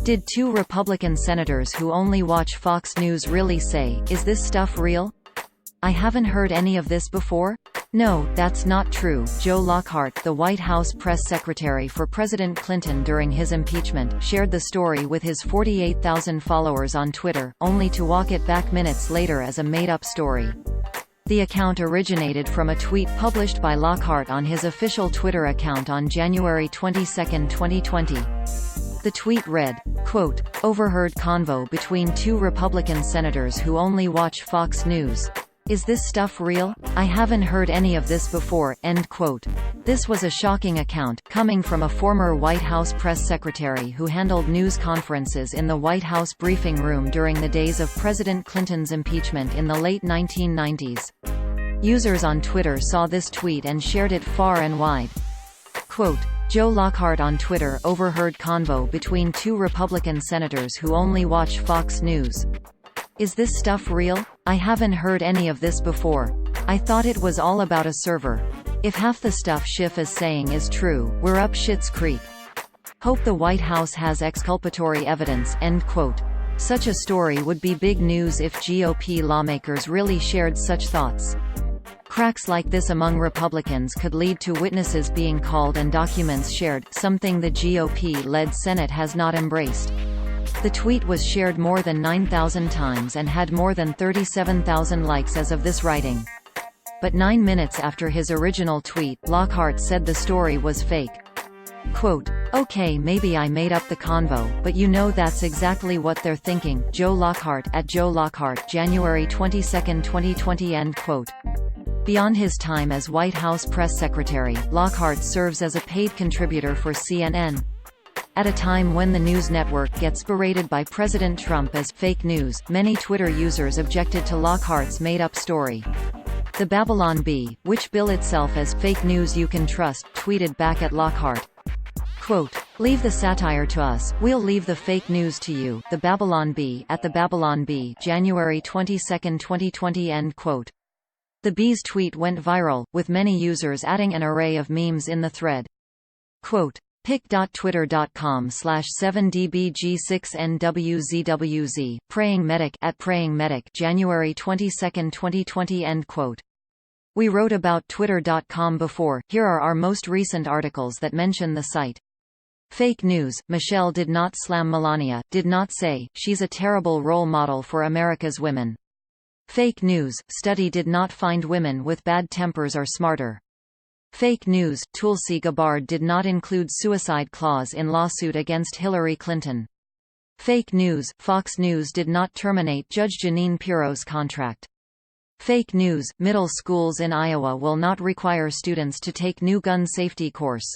Did two Republican senators who only watch Fox News really say, "Is this stuff real? I haven't heard any of this before"? No, that's not true. Joe Lockhart, the White House press secretary for President Clinton during his impeachment, shared the story with his 48,000 followers on Twitter, only to walk it back minutes later as a made-up story. The account originated from a tweet published by Lockhart on his official Twitter account on January 22, 2020. The tweet read, quote, "Overheard convo between two Republican senators who only watch Fox News. Is this stuff real? I haven't heard any of this before," end quote. This was a shocking account, coming from a former White House press secretary who handled news conferences in the White House briefing room during the days of President Clinton's impeachment in the late 1990s. Users on Twitter saw this tweet and shared it far and wide. Quote, "Joe Lockhart on Twitter overheard convo between two Republican senators who only watch Fox News. Is this stuff real? I haven't heard any of this before. I thought it was all about a server. If half the stuff Schiff is saying is true, we're up Schitt's Creek. Hope the White House has exculpatory evidence," end quote. Such a story would be big news if GOP lawmakers really shared such thoughts. Cracks like this among Republicans could lead to witnesses being called and documents shared, something the GOP-led Senate has not embraced. The tweet was shared more than 9,000 times and had more than 37,000 likes as of this writing. But 9 minutes after his original tweet, Lockhart said the story was fake. Quote, "Okay, maybe I made up the convo, but you know that's exactly what they're thinking." Joe Lockhart, at Joe Lockhart, January 22, 2020, end quote. Beyond his time as White House press secretary, Lockhart serves as a paid contributor for CNN. At a time when the news network gets berated by President Trump as fake news, many Twitter users objected to Lockhart's made-up story. The Babylon Bee, which bill itself as fake news you can trust, tweeted back at Lockhart. Quote, "Leave the satire to us, we'll leave the fake news to you." The Babylon Bee, at the Babylon Bee, January 22, 2020, end quote. The Bee's tweet went viral, with many users adding an array of memes in the thread. Quote, pic.twitter.com/7dbg6nwzwz, Praying Medic, at Praying Medic, January 22, 2020, end quote. We wrote about twitter.com before, here are our most recent articles that mention the site. Fake news, Michelle did not slam Melania, did not say, "She's a terrible role model for America's women." Fake news, study did not find women with bad tempers are smarter. Fake news, Tulsi Gabbard did not include suicide clause in lawsuit against Hillary Clinton. Fake news, Fox News did not terminate Judge Jeanine Pirro's contract. Fake news, middle schools in Iowa will not require students to take new gun safety course.